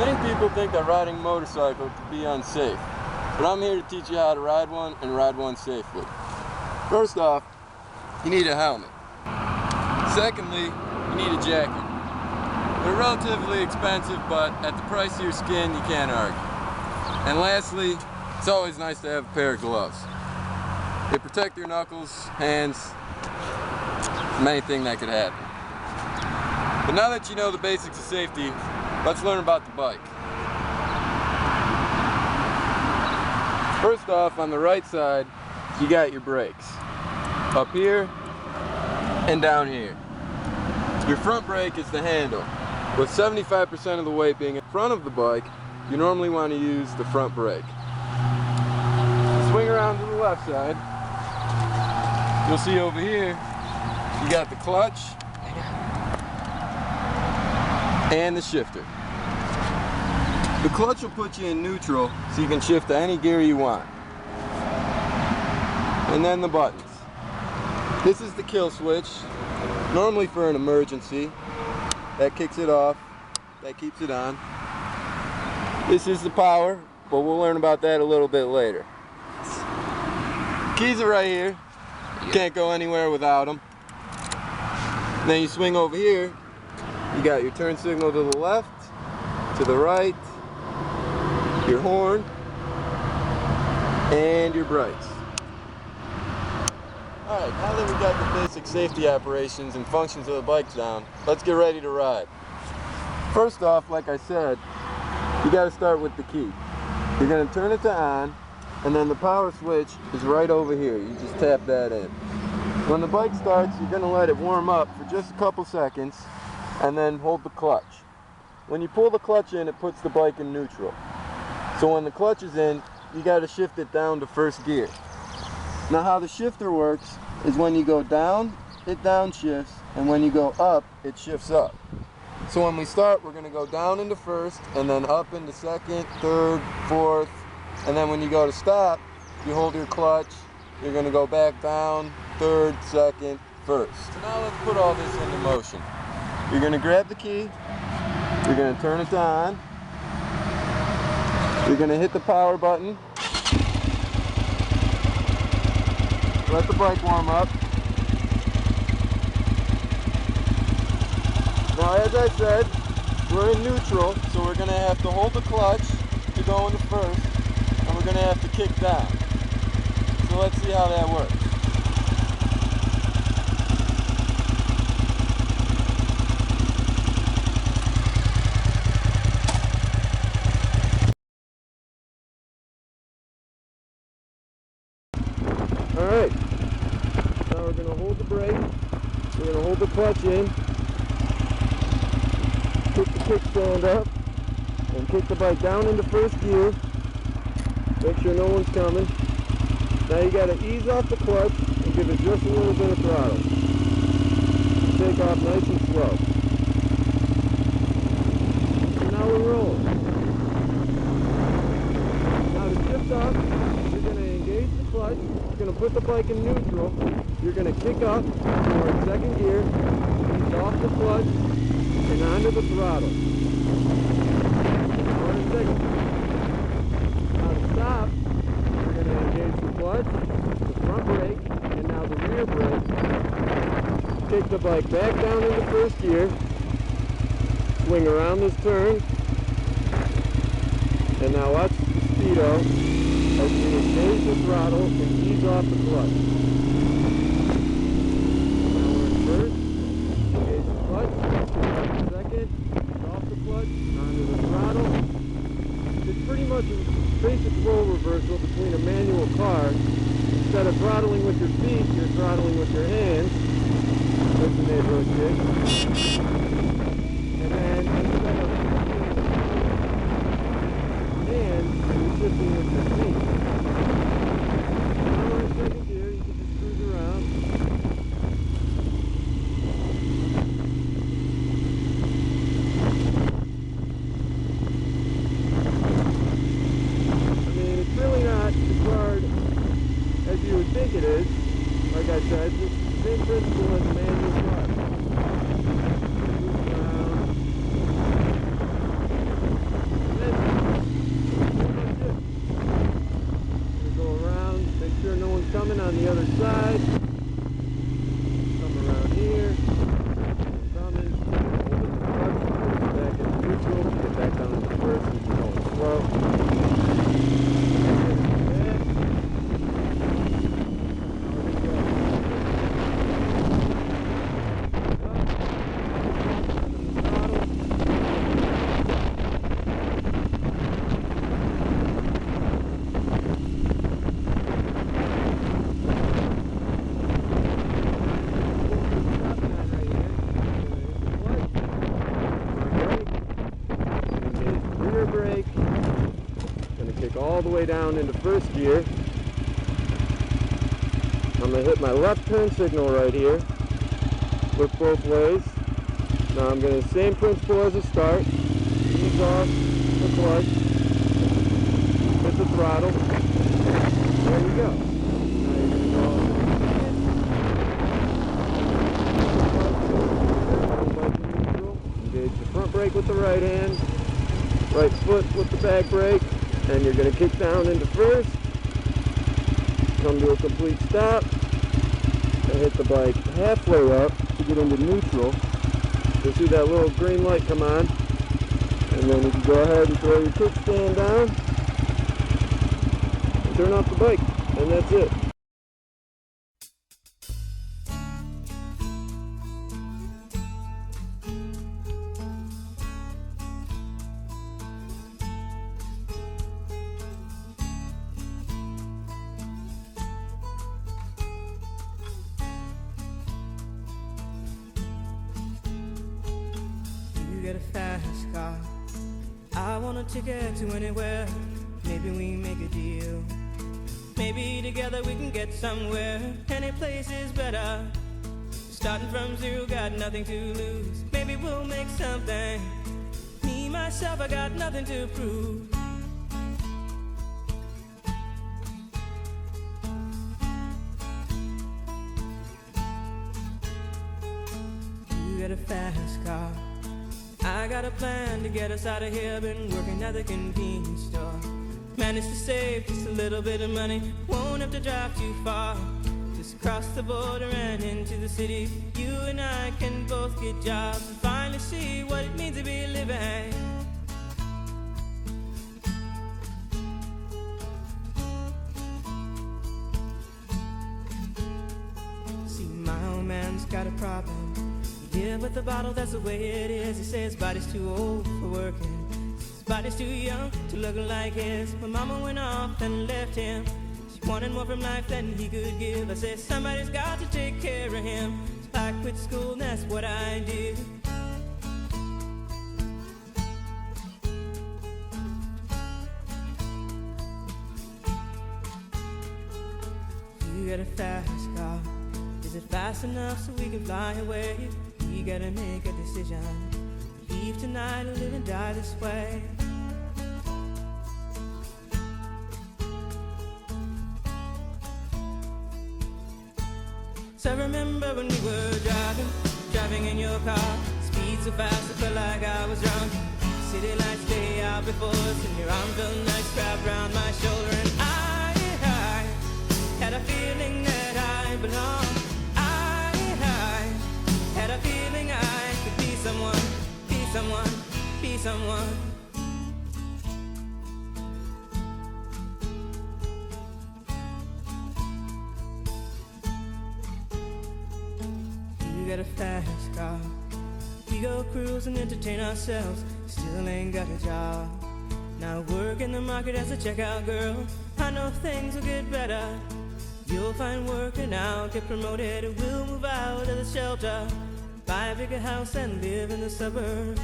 Many people think that riding a motorcycle can be unsafe, but I'm here to teach you how to ride one and ride one safely. First off, you need a helmet. Secondly, you need a jacket. They're relatively expensive, but at the price of your skin, you can't argue. And lastly, it's always nice to have a pair of gloves. They protect your knuckles, hands, from anything that could happen. But now that you know the basics of safety, let's learn about the bike. First off, on the right side, you got your brakes. Up here and down here. Your front brake is the handle. With 75% of the weight being in front of the bike, you normally want to use the front brake. Swing around to the left side. You'll see over here, you got the clutch and the shifter. The clutch will put you in neutral so you can shift to any gear you want. And then the buttons. This is the kill switch, normally for an emergency. That kicks it off, that keeps it on. This is the power, but we'll learn about that a little bit later. Keys are right here. You can't go anywhere without them. And then you swing over here. You got your turn signal to the left, to the right, your horn, and your brakes. Alright, now that we've got the basic safety operations and functions of the bike down, let's get ready to ride. First off, like I said, you got to start with the key. You're going to turn it to on, and then the power switch is right over here. You just tap that in. When the bike starts, you're going to let it warm up for just a couple seconds, and then hold the clutch. When you pull the clutch in, it puts the bike in neutral. So when the clutch is in, you got to shift it down to first gear. Now how the shifter works is when you go down, it downshifts, and when you go up, it shifts up. So when we start, we're going to go down into first, and then up into second, third, fourth, and then when you go to stop, you hold your clutch, you're going to go back down, third, second, first. So now let's put all this into motion. You're going to grab the key, you're going to turn it on, you're going to hit the power button, let the bike warm up. Now as I said, we're in neutral, so we're going to have to hold the clutch to go into first, and we're going to have to kick down. So let's see how that works. Alright, now we're going to hold the brake, we're going to hold the clutch in, kick the kickstand up, and kick the bike down into first gear. Make sure no one's coming. Now you got to ease off the clutch and give it just a little bit of throttle. Take off nice and slow. And now we're rolling. Now to shift off, you're going to engage the clutch. You're going to put the bike in neutral. You're going to kick up towards second gear, ease off the clutch, and onto the throttle. Now in a second. Now to stop, you're going to engage the clutch, the front brake, and now the rear brake. Take the bike back down into first gear, swing around this turn, and now watch the speedo as we engage the throttle and ease off the clutch. Now we're in first, engage the clutch, second, ease off the clutch, onto the throttle. It's pretty much a basic role reversal between a manual car. Instead of throttling with your feet, you're throttling with your hands. That's the neighborhood kick. And then instead of hands, you're shifting with your feet. Now we're in second gear, you can just cruise around. I mean, it's really not as hard as you would think it is. Like I said, it's the same principle as a manual car. Cruise around. other side. Come around here. Thumb is holding the clutch, put it back into neutral, get back down into first, and keep going slow. Brake. Gonna kick all the way down into first gear. I'm gonna hit my left turn signal right here. Look both ways. Now I'm gonna same principle as a start. Ease off the clutch. Hit the throttle. There you go. Now you're gonna go neutral. Engage the front brake with the right hand. Right foot with the back brake, and you're going to kick down into first, come to a complete stop, and hit the bike halfway up to get into neutral. You'll see that little green light come on, and then you can go ahead and throw your kickstand down, and turn off the bike, and that's it. Get a fast car. I want a ticket to anywhere. Maybe we make a deal. Maybe together we can get somewhere. Any place is better. Starting from zero, got nothing to lose. Maybe we'll make something. Me, myself, I got nothing to prove. You get a fast car. I got a plan to get us out of here. Been working at the convenience store. Managed to save just a little bit of money. Won't have to drive too far. Just cross the border and into the city. You and I can both get jobs and finally see what it means to be living. See, my old man's got a problem. Yeah, with the bottle, that's the way it is. He says his body's too old for working. His body's too young to look like his. My mama went off and left him. She wanted more from life than he could give. I said somebody's got to take care of him. So I quit school and that's what I did. You got a fast car. Is it fast enough so we can fly away? We gotta make a decision. Leave tonight or live and die this way. So I remember when we were driving in your car. Speed so fast I felt like I was drunk. City lights day out before us, and your arm felt nice wrapped around my shoulder. And I had a feeling that I belonged. Had a feeling I could be someone, be someone, be someone. You got a fast car. We go cruise and entertain ourselves. Still ain't got a job. Now work in the market as a checkout girl. I know things will get better. You'll find work and I'll get promoted. We'll move out of the shelter, buy a bigger house and live in the suburbs.